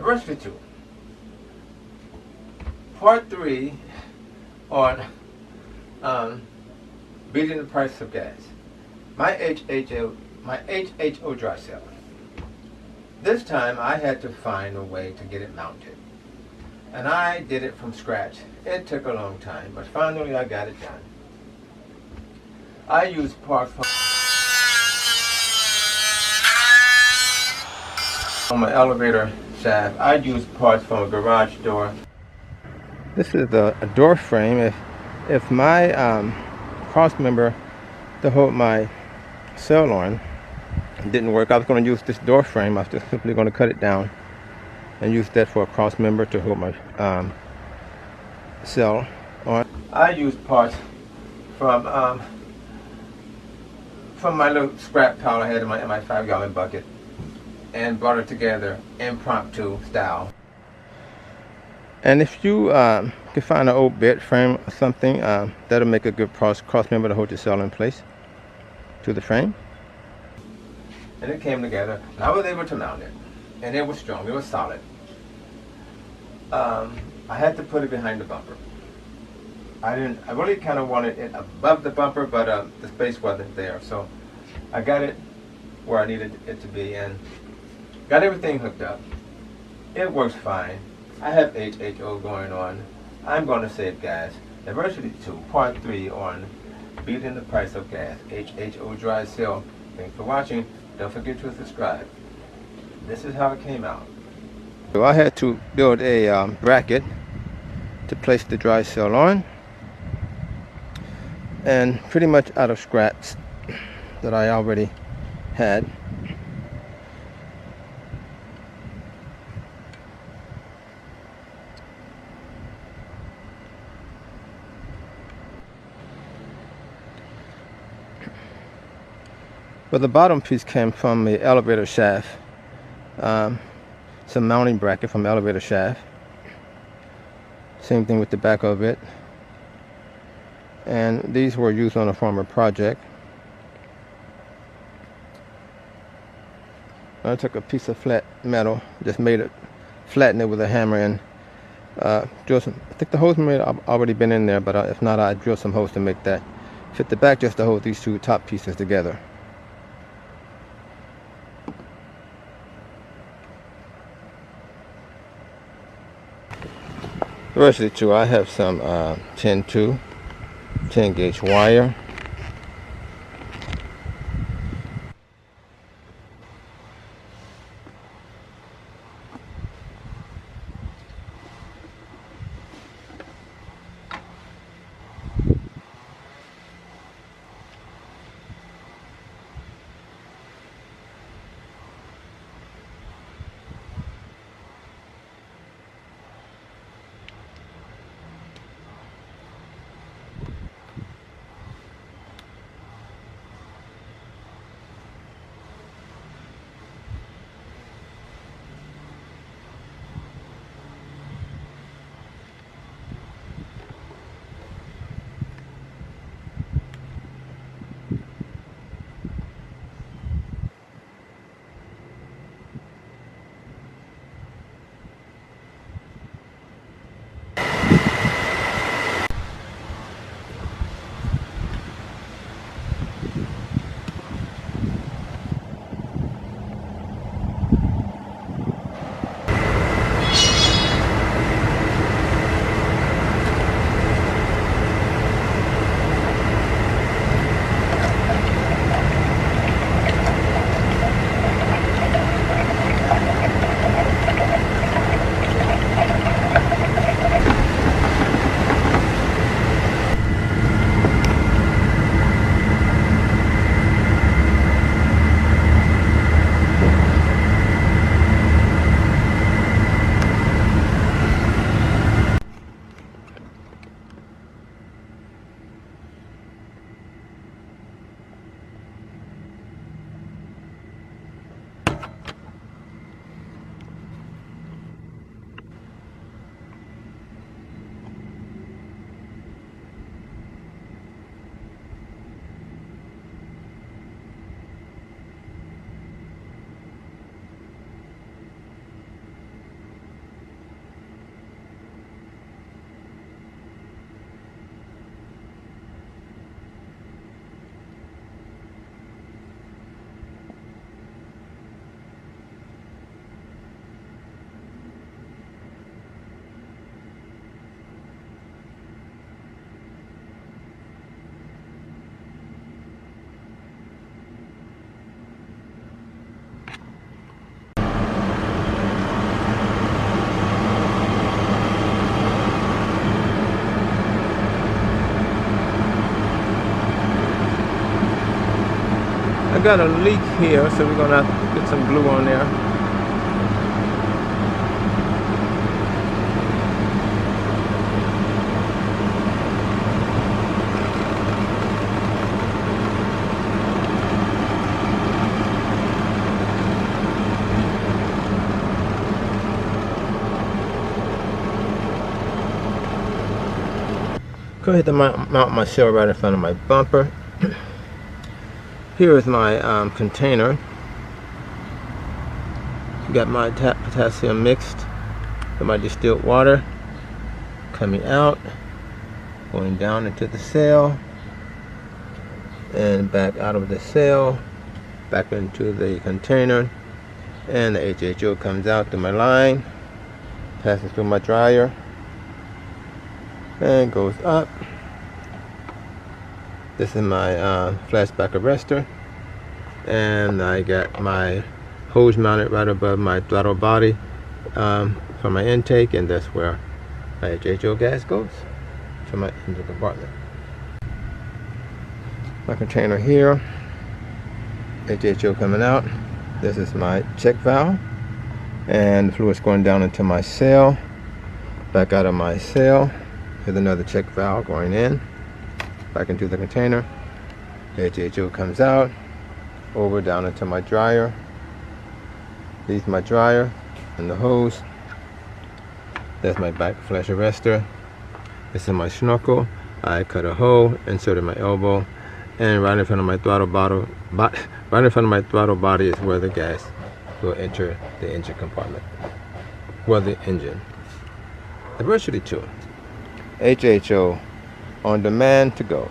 Diversity 2. Part 3 on beating the price of gas. My HHO dry cell. This time I had to find a way to get it mounted. And I did it from scratch. It took a long time, but finally I got it done. I used parts from an elevator shaft. I used parts from a garage door. This is a door frame. If my cross member to hold my cell on didn't work, I was going to use this door frame. I was just simply going to cut it down and use that for a cross member to hold my cell on. I used parts from my little scrap pile I had in my 5-gallon bucket and brought it together impromptu style. And if you can find an old bed frame or something, that'll make a good cross member to hold your cell in place to the frame. And it came together, and I was able to mount it. And it was strong, it was solid. I had to put it behind the bumper. I really kind of wanted it above the bumper, but the space wasn't there. So I got it where I needed it to be and got everything hooked up. It works fine. I have HHO going on. I'm going to save gas. Diversity 2, Part 3 on beating the price of gas. HHO dry cell. Thanks for watching. Don't forget to subscribe. This is how it came out. So I had to build a bracket to place the dry cell on. And pretty much out of scraps that I already had. But the bottom piece came from the elevator shaft. Some mounting bracket from the elevator shaft. Same thing with the back of it. And these were used on a former project. I took a piece of flat metal, just made it, flattened it with a hammer, and drilled some. I think the holes may have already been in there, but if not, I drilled some holes to make that fit the back just to hold these two top pieces together. Diversity 2, I have some 10 gauge wire. got a leak here, so we're gonna have to get some glue on there. Go ahead to mount my shell right in front of my bumper. Here is my container. Got my potassium mixed with my distilled water coming out, going down into the cell, and back out of the cell, back into the container, and the HHO comes out through my line, passes through my dryer, and goes up. This is my flashback arrestor, and I got my hose mounted right above my throttle body for my intake, and that's where my HHO gas goes to my engine compartment. My container here, HHO coming out. This is my check valve, and the fluid's going down into my cell, back out of my cell. Here's another check valve going in, back into the container. HHO comes out, over down into my dryer. Leaves my dryer and the hose. That's my back flash arrestor. This is my snorkel. I cut a hole, inserted my elbow, and right in front of my throttle bottle, right in front of my throttle body is where the gas will enter the engine compartment. Well, the engine. Diversity 2. HHO on demand to go.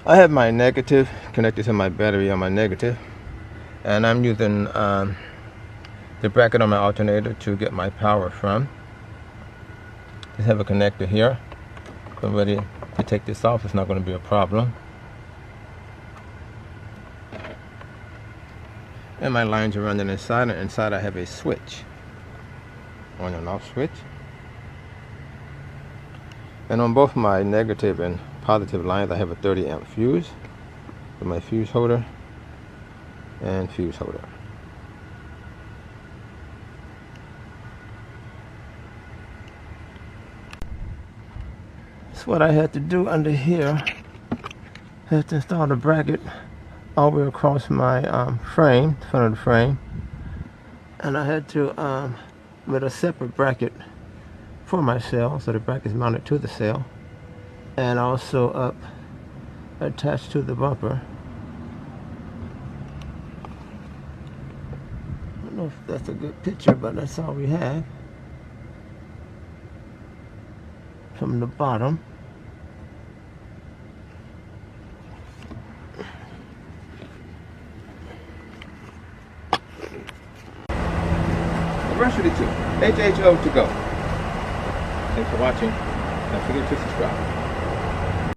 I have my negative connected to my battery on my negative, and I'm using the bracket on my alternator to get my power from. Just have a connector here. I'm ready to take this off. It's not going to be a problem. And my lines are running inside, and inside I have a switch, on and off switch. And on both my negative and positive lines I have a 30 amp fuse with my fuse holder and fuse holder. That's what I had to do under here. I had to install the bracket all the way across my frame, front of the frame, and I had to with a separate bracket for my cell, so the bracket is mounted to the cell, and also up attached to the bumper. I don't know if that's a good picture, but that's all we have from the bottom. Diversity 2, HHO to go. Thanks for watching. Don't forget to subscribe.